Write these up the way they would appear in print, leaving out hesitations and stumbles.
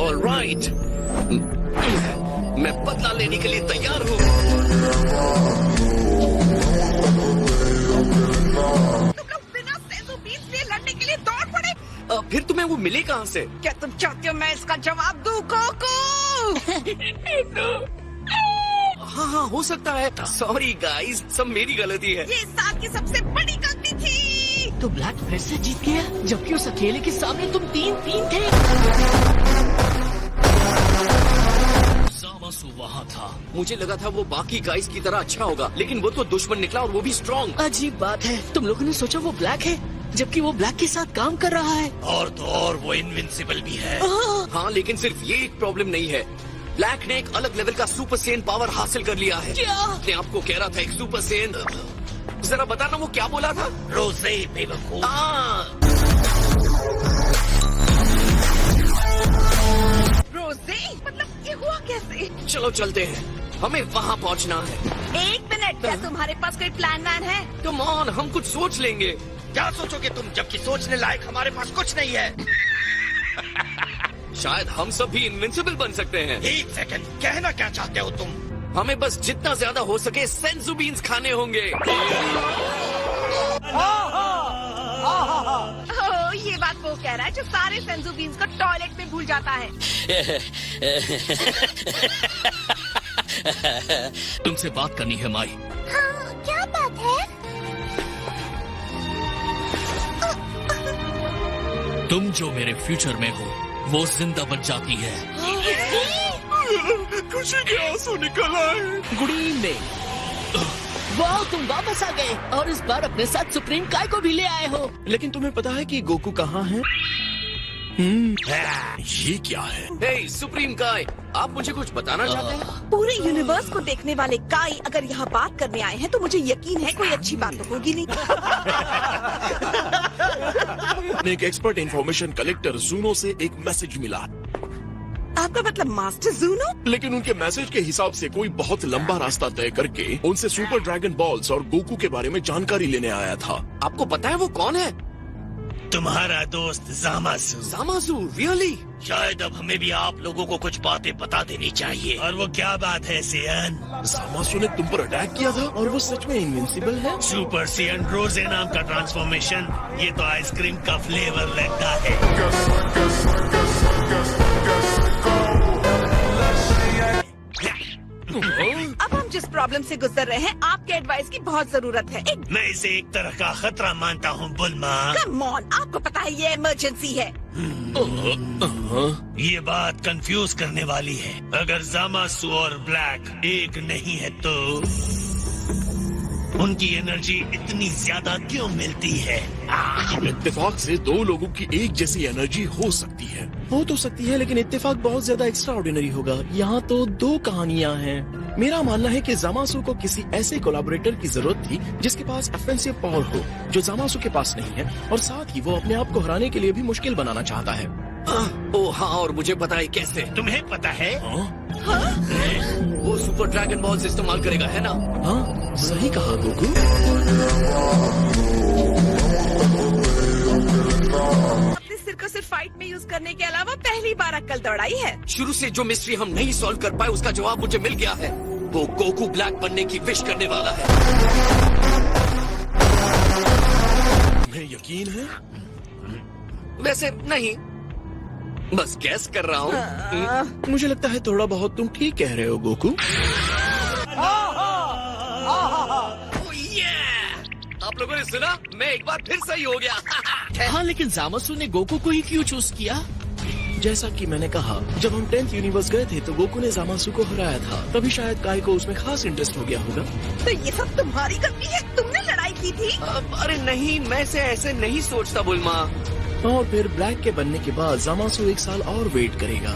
Alright, मैं बदला लेने के लिए तैयार हूँ। तुम लोग बिना सेंसो बीच से लड़ने के लिए दौड़ पड़े। फिर तुम्हें वो मिले कहाँ से? क्या तुम चाहते हो मैं इसका जवाब दूं, गोकू? हाँ हाँ, हो सकता है। सॉरी गाइस, सब मेरी गलती है। ये इस साल की सबसे बड़ी गलती थी। तो ब्लैक फिर से जीत गया, जबकि उस अकेले के सामने तुम 3-3 थे। जामासु वहाँ था। मुझे लगा था वो बाकी गाइस की तरह अच्छा होगा, लेकिन वो तो दुश्मन निकला और वो भी स्ट्रॉन्ग। अजीब बात है, तुम लोगों ने सोचा वो ब्लैक है, जबकि वो ब्लैक के साथ काम कर रहा है। और तो और वो इनविंसिबल भी है। हाँ, लेकिन सिर्फ ये एक प्रॉब्लम नहीं है। ब्लैक ने एक अलग लेवल का सुपर सेन पावर हासिल कर लिया है। क्या? अपने आपको कह रहा था एक सुपर सेन। जरा बताना वो क्या बोला था? रोज़े बेवकूफ। रोज़े? मतलब ये हुआ कैसे? चलो चलते हैं, हमें वहाँ पहुँचना है। 1 मिनट, क्या तुम्हारे पास कोई प्लान वैन है? कम ऑन, हम कुछ सोच लेंगे। क्या सोचोगे तुम, जबकि सोचने लायक हमारे पास कुछ नहीं है। शायद हम सब भी इनविंसिबल बन सकते हैं। एक सेकंड, कहना क्या चाहते हो तुम? हमें बस जितना ज्यादा हो सके सेंसु बीन्स खाने होंगे। ओह, ये बात वो कह रहा है जो सारे सेंसो बीन्स को टॉयलेट में भूल जाता है। तुमसे बात करनी है माई। हाँ, क्या बात है? तुम जो मेरे फ्यूचर में हो वो जिंदा बच जाती है। खुशी के आंसू निकल आए। Good evening. वाह, तुम वापस आ गए और इस बार अपने साथ सुप्रीम काय को भी ले आए हो। लेकिन तुम्हें पता है कि गोकू कहाँ है? ये क्या है? हे सुप्रीम काय, आप मुझे कुछ बताना चाहते हैं? पूरे यूनिवर्स को देखने वाले काई अगर यहाँ बात करने आए हैं तो मुझे यकीन है कोई अच्छी बात तो होगी नहीं। एक एक्सपर्ट इंफॉर्मेशन कलेक्टर जूनो से एक मैसेज मिला, आपका मतलब मास्टर जूनो? लेकिन उनके मैसेज के हिसाब से कोई बहुत लंबा रास्ता तय करके उनसे सुपर ड्रैगन बॉल्स और गोकू के बारे में जानकारी लेने आया था। आपको पता है वो कौन है? तुम्हारा दोस्त जामासु। जामासु, रियली? शायद अब हमें भी आप लोगों को कुछ बातें बता देनी चाहिए। और वो क्या बात है सियन? जामासु ने तुम पर अटैक किया था और वो सच में इनविंसिबल है? सुपर सियन रोजे नाम का ट्रांसफॉर्मेशन, ये तो आइसक्रीम का फ्लेवर लगता है। अब हम जिस प्रॉब्लम से गुजर रहे हैं आपके एडवाइस की बहुत जरूरत है। मैं इसे एक तरह का खतरा मानता हूँ बुल्मा। कम ऑन, आपको पता है ये इमरजेंसी है। ये बात कंफ्यूज करने वाली है। अगर जामासु और ब्लैक एक नहीं है तो उनकी एनर्जी इतनी ज्यादा क्यों मिलती है? इत्तेफाक से 2 लोगों की एक जैसी एनर्जी हो सकती है। हो तो सकती है, लेकिन इत्तेफाक बहुत ज्यादा एक्स्ट्रा ऑर्डिनरी होगा। यहाँ तो 2 कहानियाँ हैं। मेरा मानना है कि जामासु को किसी ऐसे कोलैबोरेटर की जरूरत थी जिसके पास ऑफेंसिव पावर हो, जो जामासु के पास नहीं है, और साथ ही वो अपने आप को हराने के लिए भी मुश्किल बनाना चाहता है। ओह हाँ, और मुझे पता है कैसे। तुम्हें पता है? वो सुपर ड्रैगन बॉल्स इस्तेमाल करेगा, है ना? हाँ, सही कहा गोकू। अपने सिर को सिर्फ फाइट में यूज करने के अलावा पहली बार अक्ल दौड़ाई है। शुरू से जो मिस्ट्री हम नहीं सॉल्व कर पाए उसका जवाब मुझे मिल गया है। वो गोकू ब्लैक बनने की विश करने वाला है। तुम्हें यकीन है? वैसे नहीं, बस गैस कर रहा हूँ। मुझे लगता है थोड़ा बहुत तुम ठीक कह रहे हो गोकू। आप लोगों ने सुना, मैं एक बार फिर सही हो गया। हाँ, लेकिन जामासु ने गोकू को ही क्यों चूज किया? जैसा कि मैंने कहा, जब हम 10th यूनिवर्स गए थे तो गोकू ने जामासु को हराया था, तभी शायद काय को उसमें खास इंटरेस्ट हो गया होगा। तो ये सब तुम्हारी गलती है, तुमने लड़ाई की थी। अरे नहीं, मैं से ऐसे नहीं सोचता बुल्मा। और फिर ब्लैक के बनने के बाद जामासु 1 साल और वेट करेगा,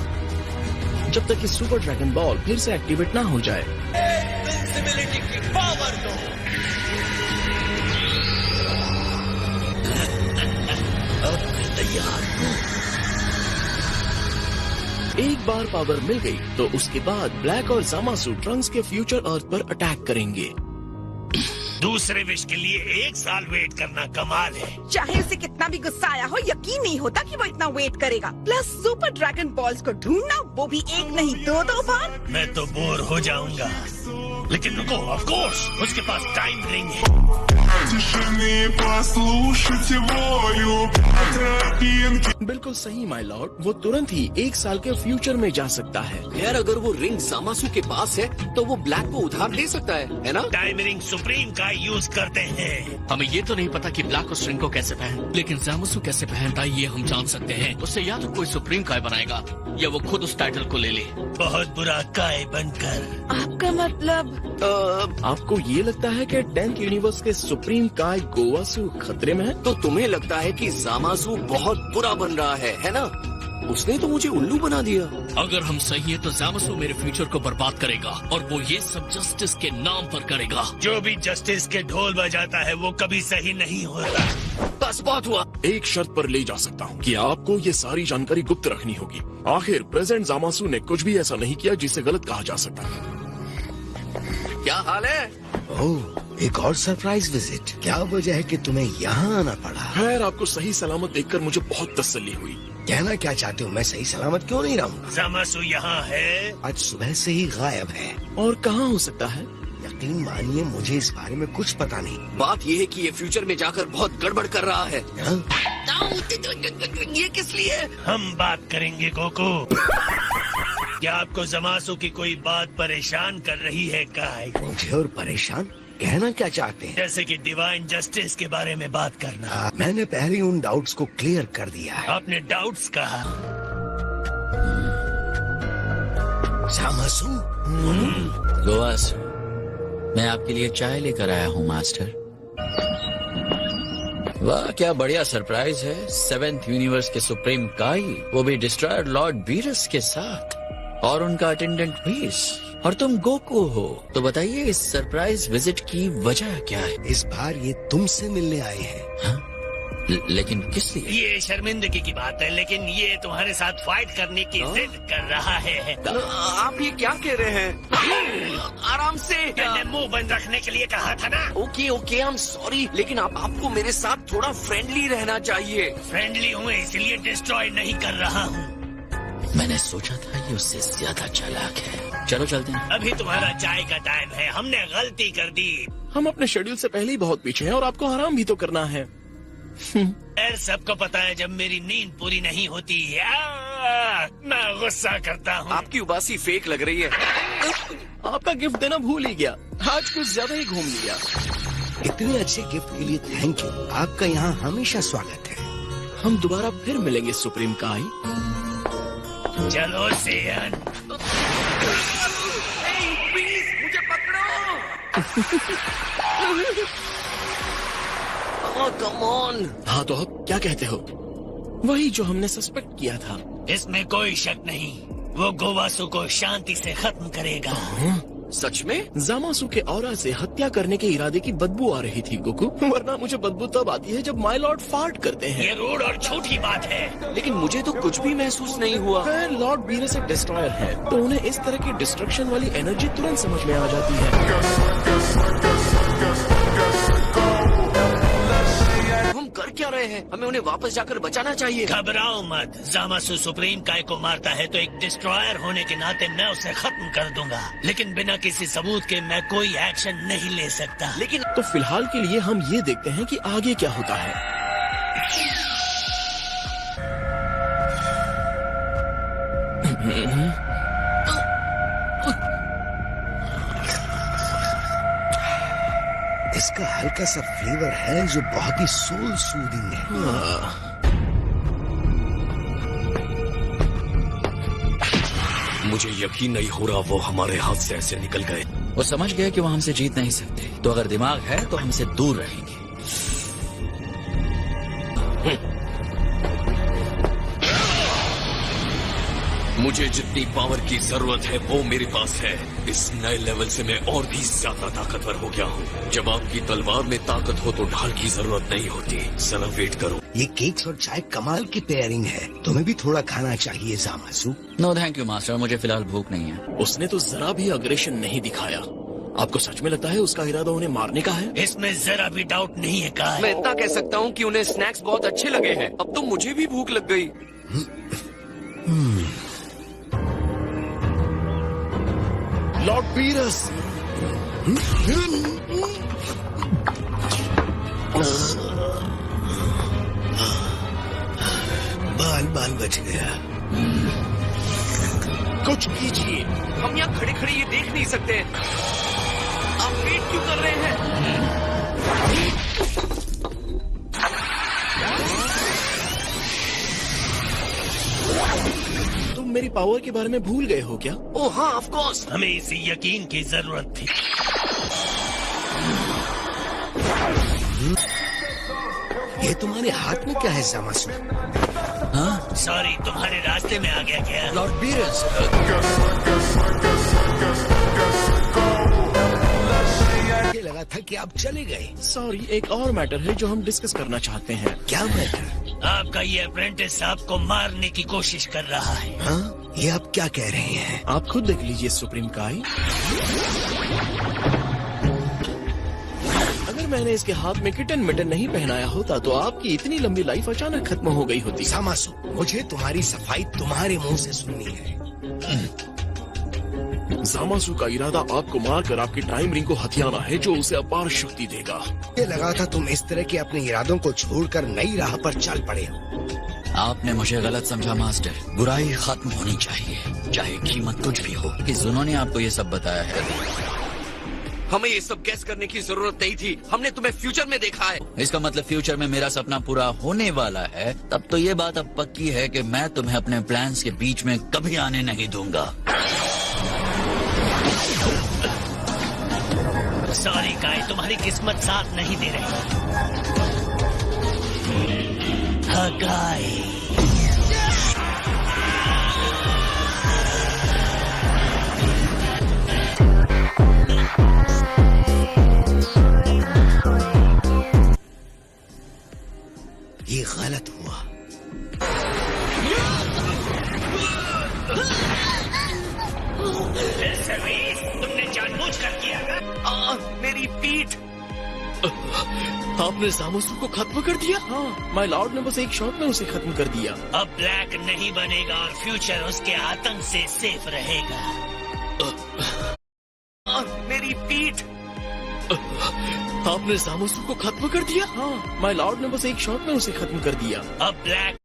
जब तक कि सुपर ड्रैगन बॉल फिर से एक्टिवेट ना हो जाए। इनविंसिबिलिटी की पावर दो। अब मैं तैयार हूँ। एक बार पावर मिल गई तो उसके बाद ब्लैक और जामासु ट्रंक्स के फ्यूचर अर्थ पर अटैक करेंगे। दूसरे विश के लिए 1 साल वेट करना कमाल है। चाहे उसे कितना भी गुस्सा आया हो, यकीन नहीं होता कि वो इतना वेट करेगा। प्लस सुपर ड्रैगन बॉल्स को ढूंढना, वो भी एक नहीं 2 बार। मैं तो बोर हो जाऊंगा, लेकिन रुको, ऑफ कोर्स उसके पास टाइम रिंग है। Тишины послушайте волю тропинки. बिल्कुल सही माय लॉर्ड, वो तुरंत ही 1 साल के फ्यूचर में जा सकता है। यार अगर वो रिंग जामासू के पास है तो वो ब्लैक को उधार ले सकता है ना? टाइम रिंग सुप्रीम का यूज करते हैं। हमें ये तो नहीं पता कि ब्लैक उस रिंग को कैसे पहन, लेकिन जामासू कैसे पहनता है ये हम जान सकते हैं। उससे या तो कोई सुप्रीम काय बनाएगा या वो खुद उस टाइटल को ले ले। बहुत बुरा काय बनकर। आपका मतलब? आपको ये लगता है कि 10th यूनिवर्स के सुप्रीम काय गोवासु खतरे में है? तो तुम्हें लगता है कि जामासू बहुत बुरा बन रहा है ना? उसने तो मुझे उल्लू बना दिया। अगर हम सही है तो जामासू मेरे फ्यूचर को बर्बाद करेगा, और वो ये सब जस्टिस के नाम पर करेगा। जो भी जस्टिस के ढोल बजाता है वो कभी सही नहीं होता। बस बहुत हुआ। एक शर्त पर ले जा सकता हूँ कि आपको ये सारी जानकारी गुप्त रखनी होगी। आखिर प्रेजेंट जामासू ने कुछ भी ऐसा नहीं किया जिसे गलत कहा जा सकता। क्या हाल है? ओह, एक और सरप्राइज विजिट। क्या वजह है कि तुम्हें यहाँ आना पड़ा? खैर, आपको सही सलामत देखकर मुझे बहुत तसल्ली हुई। कहना क्या चाहते हो? मैं सही सलामत क्यों नहीं रहूँगा? जामासू यहाँ है। आज सुबह से ही गायब है। और कहाँ हो सकता है? यकीन मानिए मुझे इस बारे में कुछ पता नहीं। बात यह है कि ये फ्यूचर में जाकर बहुत गड़बड़ कर रहा है। हाँ? ये किस लिए? हम बात करेंगे कोको। क्या आपको जामासू की कोई बात परेशान कर रही है काय? मुझे और परेशान? कहना क्या चाहते हैं? जैसे कि डिवाइन जस्टिस के बारे में बात करना। मैंने पहले ही उन डाउट्स को क्लियर कर दिया है। आपने डाउट्स कहा। जामासू? गोवासु, मैं आपके लिए चाय लेकर आया हूँ मास्टर। वाह, क्या बढ़िया सरप्राइज है। 7th यूनिवर्स के सुप्रीम काई, वो भी डिस्ट्रॉयर लॉर्ड बीरस के साथ, और उनका अटेंडेंट बीस, और तुम गोकू हो। तो बताइए इस सरप्राइज विजिट की वजह क्या है? इस बार ये तुमसे मिलने आए हैं। हाँ? लेकिन किस लिए? ये शर्मिंदगी की बात है, लेकिन ये तुम्हारे साथ फाइट करने की जिद कर रहा है। आप ये क्या कह रहे हैं? आराम से। मैंने मुंह बंद रखने के लिए कहा था ना। ओके आई एम सॉरी, लेकिन आपको मेरे साथ थोड़ा फ्रेंडली रहना चाहिए। फ्रेंडली हूँ इसलिए डिस्ट्रॉय नहीं कर रहा हूँ। मैंने सोचा था ये उससे ज्यादा चालाक है। चलो चलते हैं। अभी तुम्हारा चाय का टाइम है, हमने गलती कर दी। हम अपने शेड्यूल से पहले ही बहुत पीछे हैं और आपको आराम भी तो करना है। यार सबको पता है जब मेरी नींद पूरी नहीं होती मैं गुस्सा करता हूँ। आपकी उबासी फेक लग रही है। आपका गिफ्ट देना भूल ही गया। आज कुछ ज्यादा ही घूम लिया। इतने अच्छे गिफ्ट के लिए थैंक यू। आपका यहाँ हमेशा स्वागत है। हम दोबारा फिर मिलेंगे सुप्रीम काई। चलो सेयन। प्लीज मुझे पकड़ो। Come on. हाँ तो अब क्या कहते हो? वही जो हमने सस्पेक्ट किया था। इसमें कोई शक नहीं, वो गोवासु को शांति से खत्म करेगा। सच में? जामासू के ऑरा से हत्या करने के इरादे की बदबू आ रही थी गोकू, वरना मुझे बदबू तब आती है जब माय लॉर्ड फार्ट करते हैं। ये रूड और झूठी बात है। लेकिन मुझे तो कुछ भी महसूस नहीं हुआ। खैर, लॉर्ड बीरस एक डिस्ट्रॉयर है, तो उन्हें इस तरह की डिस्ट्रक्शन वाली एनर्जी तुरंत समझ में आ जाती है। हम कर क्या रहे हैं? हमें उन्हें वापस जाकर बचाना चाहिए। घबराओ मत, जामासु सुप्रीम काय को मारता है तो एक डिस्ट्रॉयर होने के नाते मैं उसे खत्म कर दूंगा, लेकिन बिना किसी सबूत के मैं कोई एक्शन नहीं ले सकता। लेकिन तो फिलहाल के लिए हम ये देखते हैं कि आगे क्या होता है। इसका हल्का सा फ्लेवर है जो बहुत ही सोल सूदिंग है। मुझे यकीन नहीं हो रहा वो हमारे हाथ से ऐसे निकल गए। वो समझ गए कि वो हमसे जीत नहीं सकते, तो अगर दिमाग है तो हमसे दूर रहेंगे। मुझे जितनी पावर की जरूरत है वो मेरे पास है। इस नए लेवल से मैं और भी ज्यादा ताकतवर हो गया हूँ। जब आपकी तलवार में ताकत हो तो ढाल की जरूरत नहीं होती। जरा वेट करो। ये केक्स और चाय कमाल की पेयरिंग है। तुम्हें भी थोड़ा खाना चाहिए जामासु। नो थैंक यू मास्टर, मुझे फिलहाल भूख नहीं है। उसने तो जरा भी अग्रेशन नहीं दिखाया। आपको सच में लगता है उसका इरादा उन्हें मारने का है? इसमें जरा भी डाउट नहीं है काय। मैं इतना कह सकता हूँ कि उन्हें स्नैक्स बहुत अच्छे लगे हैं। अब तो मुझे भी भूख लग गई। लॉर्ड बीरस, बाल बाल बच गया। कुछ कीजिए। हम यहाँ खड़े खड़े ये देख नहीं सकते। आप वेट क्यों कर रहे हैं? तुम मेरी पावर के बारे में भूल गए हो क्या? ओह हाँ, ऑफ कोर्स। हमें इसी यकीन की जरूरत थी। ये तुम्हारे हाथ में क्या है जामासू? हाँ सॉरी, तुम्हारे रास्ते में आ गया क्या? लॉर्ड बीरस, ये लगा था कि आप चले गए। सॉरी, एक और मैटर है जो हम डिस्कस करना चाहते हैं। क्या मैटर? आपका ये अप्रेंटिस आपको मारने की कोशिश कर रहा है। हाँ, ये आप क्या कह रहे हैं? आप खुद देख लीजिए सुप्रीम काई। अगर मैंने इसके हाथ में किटन मिटन नहीं पहनाया होता तो आपकी इतनी लंबी लाइफ अचानक खत्म हो गई होती। जामासू, मुझे तुम्हारी सफाई तुम्हारे मुंह से सुननी है। जामासू का इरादा आपको मारकर आपकी टाइम रिंग को हथियाना है, जो उसे अपार शक्ति देगा। ये लगा था तुम इस तरह के अपने इरादों को छोड़कर नई राह पर चल पड़े हो। आपने मुझे गलत समझा मास्टर। बुराई खत्म होनी चाहिए, चाहे कीमत कुछ भी हो। कि जिन्होंने आपको ये सब बताया है, हमें ये सब गैस करने की जरूरत नहीं थी। हमने तुम्हें फ्यूचर में देखा है। इसका मतलब फ्यूचर में मेरा सपना पूरा होने वाला है। तब तो ये बात अब पक्की है कि मैं तुम्हें अपने प्लान्स के बीच में कभी आने नहीं दूंगा। सॉरी काय, तुम्हारी किस्मत साथ नहीं दे रही। हाँ काय, ये गलत हुआ। सर्विस, तुमने जानबूझकर किया ना? मेरी पीठ। आपने जामासू को खत्म कर दिया? हाँ, माय लॉर्ड ने बस एक शॉट में उसे खत्म कर दिया। अब ब्लैक नहीं बनेगा और फ्यूचर उसके आतंक से सेफ रहेगा। मेरी पीठ। आपने जामासू को खत्म कर दिया? हाँ, माय लॉर्ड ने बस एक शॉट में उसे खत्म कर दिया। अब ब्लैक